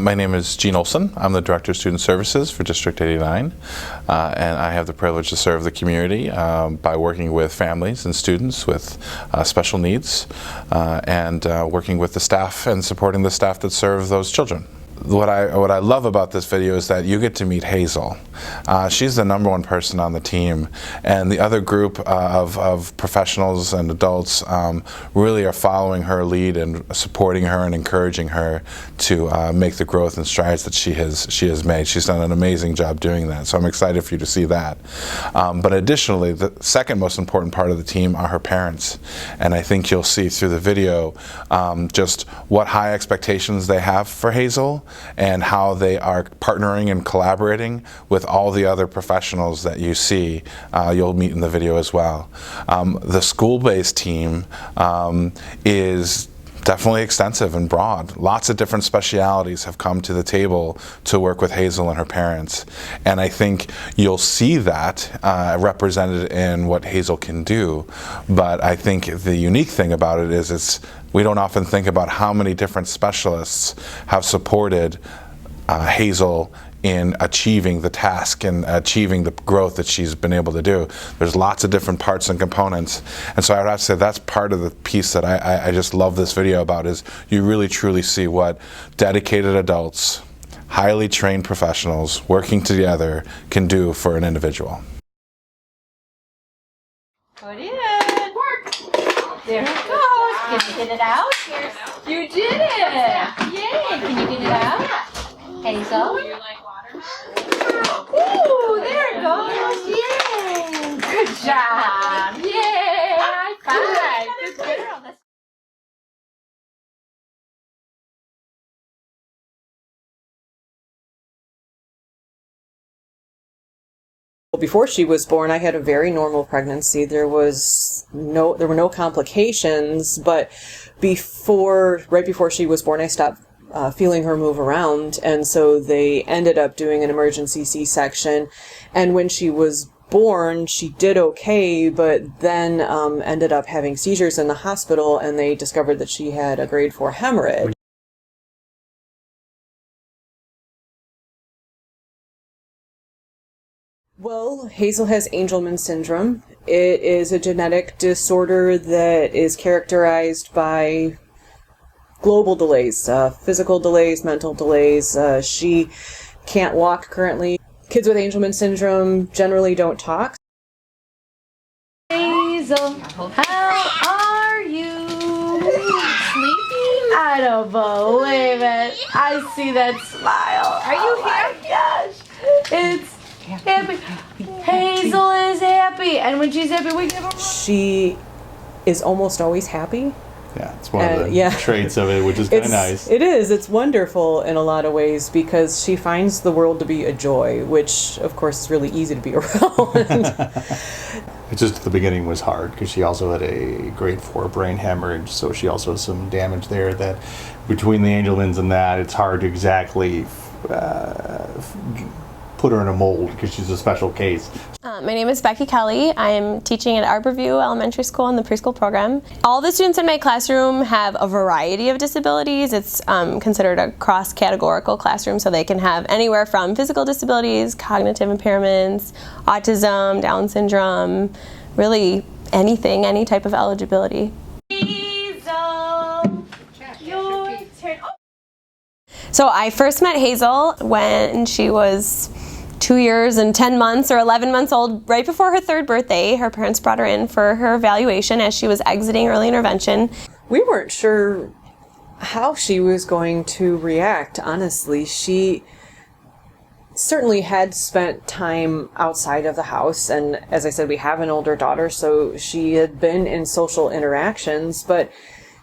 My name is Gene Olson. I'm the Director of Student Services for District 89, and I have the privilege to serve the community by working with families and students with special needs and working with the staff and supporting the staff that serve those children. What I love about this video is that you get to meet Hazel. She's the #1 person on the team, and the other group of professionals and adults really are following her lead and supporting her and encouraging her to make the growth and strides that she has made. She's done an amazing job doing that, so I'm excited for you to see that. But additionally, the second most important part of the team are her parents, and I think you'll see through the video just what high expectations they have for Hazel and how they are partnering and collaborating with all the other professionals that you see. You'll meet in the video as well. The school-based team is definitely extensive and broad. Lots of different specialities have come to the table to work with Hazel and her parents. And I think you'll see that represented in what Hazel can do. But I think the unique thing about it is we don't often think about how many different specialists have supported Hazel in achieving the task and achieving the growth that she's been able to do. There's lots of different parts and components, and so I would have to say that's part of the piece that I just love this video about, is you really truly see what dedicated adults, highly trained professionals working together can do for an individual. Put it in. There it goes. Can you get it out? You did it. Yay. Can you get it out? Hazel. Ooh, there it goes. Yay. Good job. Yay. High five. Good girl. Before she was born, I had a very normal pregnancy. There were no complications, but right before she was born, I stopped feeling her move around, and so they ended up doing an emergency C-section. And when she was born, she did okay, but then ended up having seizures in the hospital, and they discovered that she had a grade 4 hemorrhage. Well, Hazel has Angelman Syndrome. It is a genetic disorder that is characterized by global delays, physical delays, mental delays. She can't walk currently. Kids with Angelman Syndrome generally don't talk. Hazel, how are you? Sleepy? I don't believe it. I see that smile. Are you happy? Gosh, it's happy. Hazel is happy, and when she's happy, we give her. She is almost always happy. Yeah, it's one of the traits of it, which is kind of nice. It is. It's wonderful in a lot of ways because she finds the world to be a joy, which, of course, is really easy to be around. It's just the beginning was hard because she also had a grade 4 brain hemorrhage, so she also has some damage there that between the Angelmans and that, it's hard to exactly put her in a mold because she's a special case. My name is Becky Kelly. I'm teaching at Arbor Elementary School in the preschool program. All the students in my classroom have a variety of disabilities. It's considered a cross-categorical classroom, so they can have anywhere from physical disabilities, cognitive impairments, autism, Down syndrome, really anything, any type of eligibility. Hazel, your turn. So I first met Hazel when she was 2 years and 10 months or 11 months old, right before her 3rd birthday. Her parents brought her in for her evaluation as she was exiting early intervention. We weren't sure how she was going to react, honestly. She certainly had spent time outside of the house, and as I said, we have an older daughter, so she had been in social interactions, but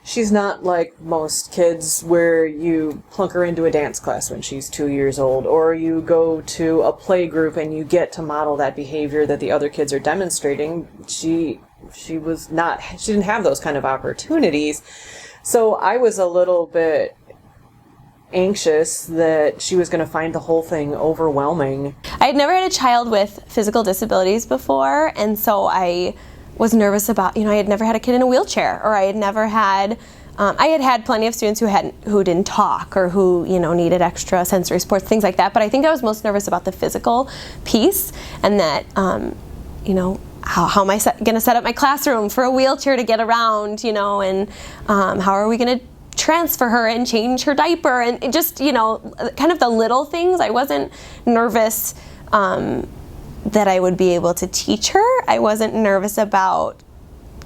she's not like most kids where you plunk her into a dance class when she's 2 years old, or you go to a play group and you get to model that behavior that the other kids are demonstrating. She didn't have those kind of opportunities. So I was a little bit anxious that she was going to find the whole thing overwhelming. I had never had a child with physical disabilities before, and so I was nervous about, I had never had a kid in a wheelchair, or I had never had I had plenty of students who didn't talk or who needed extra sensory supports, things like that. But I think I was most nervous about the physical piece, and that how am I going to set up my classroom for a wheelchair to get around, and how are we going to transfer her and change her diaper, and it just kind of the little things. I wasn't nervous that I would be able to teach her. I wasn't nervous about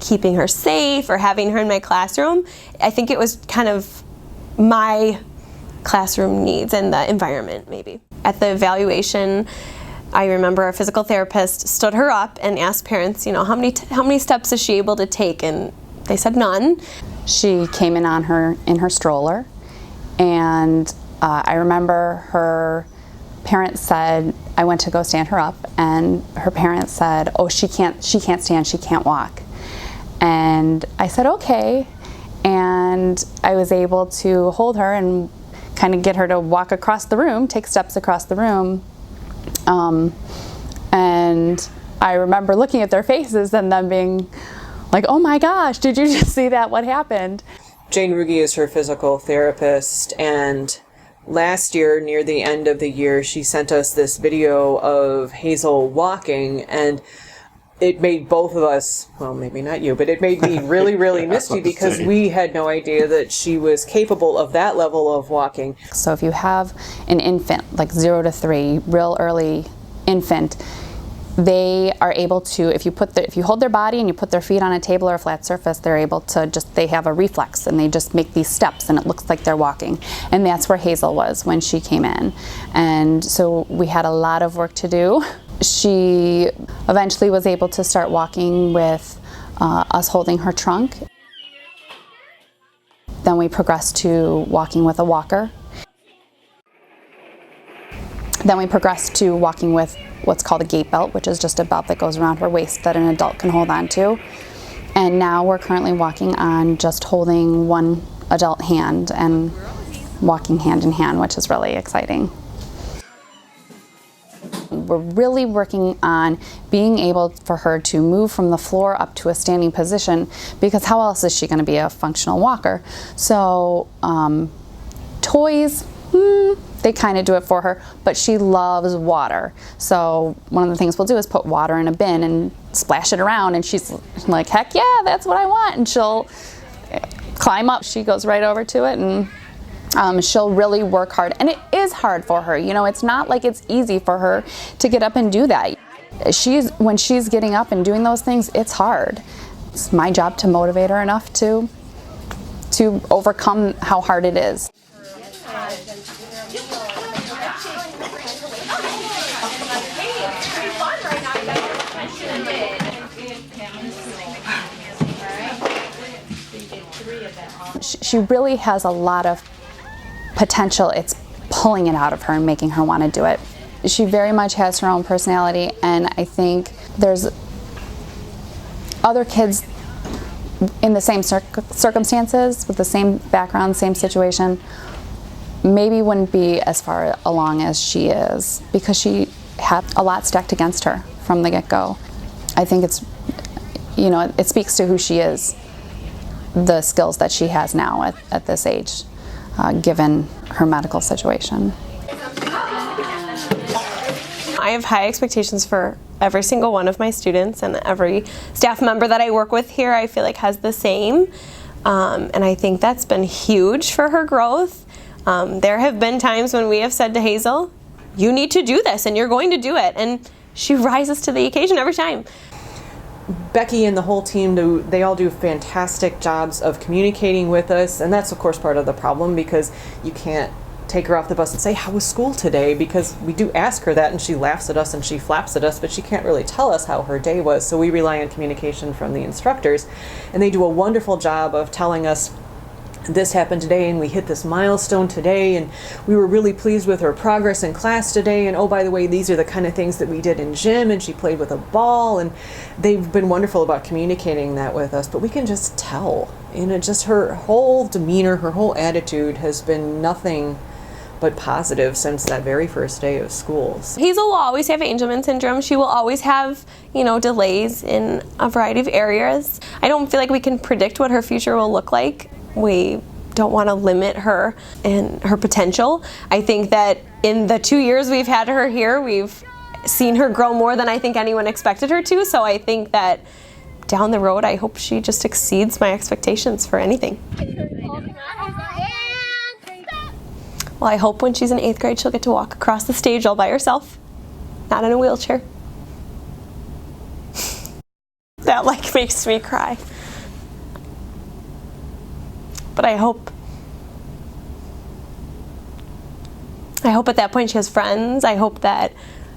keeping her safe or having her in my classroom. I think it was kind of my classroom needs and the environment, maybe. At the evaluation, I remember our physical therapist stood her up and asked parents, how many steps is she able to take, and they said none. She came in her stroller, and I remember her parents said, I went to go stand her up, and her parents said, oh, she can't stand, she can't walk. And I said, okay, and I was able to hold her and kind of get her to walk across the room, take steps across the room. And I remember looking at their faces and them being like, oh my gosh, did you just see that? What happened? Jane Ruge is her physical therapist, and last year, near the end of the year, she sent us this video of Hazel walking, and it made both of us, well, maybe not you, but it made me really, really misty because we had no idea that she was capable of that level of walking. So if you have an infant, like 0 to 3, real early infant, they are able to, if you hold their body and you put their feet on a table or a flat surface, they're able to they have a reflex and they just make these steps and it looks like they're walking. And that's where Hazel was when she came in. And so we had a lot of work to do. She eventually was able to start walking with us holding her trunk. Then we progressed to walking with a walker. Then we progressed to walking with what's called a gait belt, which is just a belt that goes around her waist that an adult can hold on to. And now we're currently walking on just holding one adult hand and walking hand in hand, which is really exciting. We're really working on being able for her to move from the floor up to a standing position, because how else is she going to be a functional walker? So toys, they kind of do it for her, but she loves water. So one of the things we'll do is put water in a bin and splash it around, and she's like, heck yeah, that's what I want. And she'll climb up, she goes right over to it, and she'll really work hard. And it is hard for her. It's not like it's easy for her to get up and do that. When she's getting up and doing those things, it's hard. It's my job to motivate her enough to overcome how hard it is. She really has a lot of potential. It's pulling it out of her and making her want to do it. She very much has her own personality, and I think there's other kids in the same circumstances, with the same background, same situation, maybe wouldn't be as far along as she is, because she had a lot stacked against her from the get-go. I think it's, it speaks to who she is, the skills that she has now at this age, given her medical situation. I have high expectations for every single one of my students, and every staff member that I work with here I feel like has the same. And I think that's been huge for her growth. There have been times when we have said to Hazel, you need to do this and you're going to do it. And she rises to the occasion every time. Becky and the whole team, they all do fantastic jobs of communicating with us, and that's of course part of the problem, because you can't take her off the bus and say, how was school today? Because we do ask her that and she laughs at us and she flaps at us, but she can't really tell us how her day was. So we rely on communication from the instructors, and they do a wonderful job of telling us, this happened today and we hit this milestone today and we were really pleased with her progress in class today, and oh, by the way, these are the kind of things that we did in gym, and she played with a ball. And they've been wonderful about communicating that with us, but we can just tell, just her whole demeanor, her whole attitude has been nothing but positive since that very first day of school. Hazel will always have Angelman Syndrome. She will always have, delays in a variety of areas. I don't feel like we can predict what her future will look like. we don't want to limit her and her potential. I think that in the 2 years we've had her here, we've seen her grow more than I think anyone expected her to. So I think that down the road, I hope she just exceeds my expectations for anything. Well, I hope when she's in 8th grade, she'll get to walk across the stage all by herself, not in a wheelchair. That makes me cry. But I hope at that point she has friends. I hope that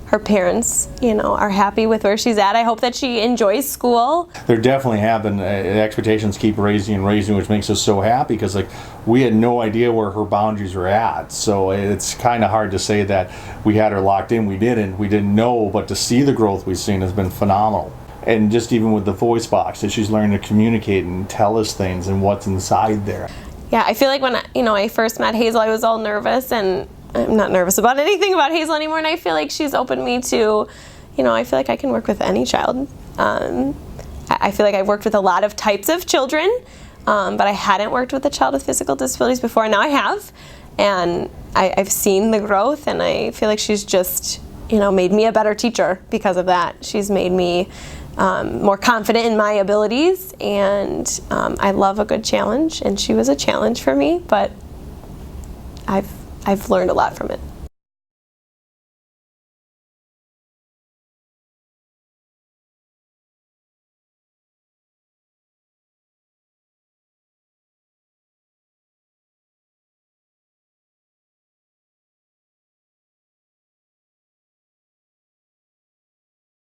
her parents, are happy with where she's at. I hope that she enjoys school. There definitely have been expectations keep raising and raising, which makes us so happy because we had no idea where her boundaries were at. So it's kind of hard to say that we had her locked in. We didn't know, but to see the growth we've seen has been phenomenal. And just even with the voice box, that she's learning to communicate and tell us things and what's inside there. Yeah, I feel like when I first met Hazel, I was all nervous, and I'm not nervous about anything about Hazel anymore, and I feel like she's opened me to, I feel like I can work with any child. I feel like I've worked with a lot of types of children, but I hadn't worked with a child with physical disabilities before. Now I have, and I've seen the growth, and I feel like she's just, made me a better teacher because of that. She's made me more confident in my abilities, and I love a good challenge, and she was a challenge for me, but I've learned a lot from it.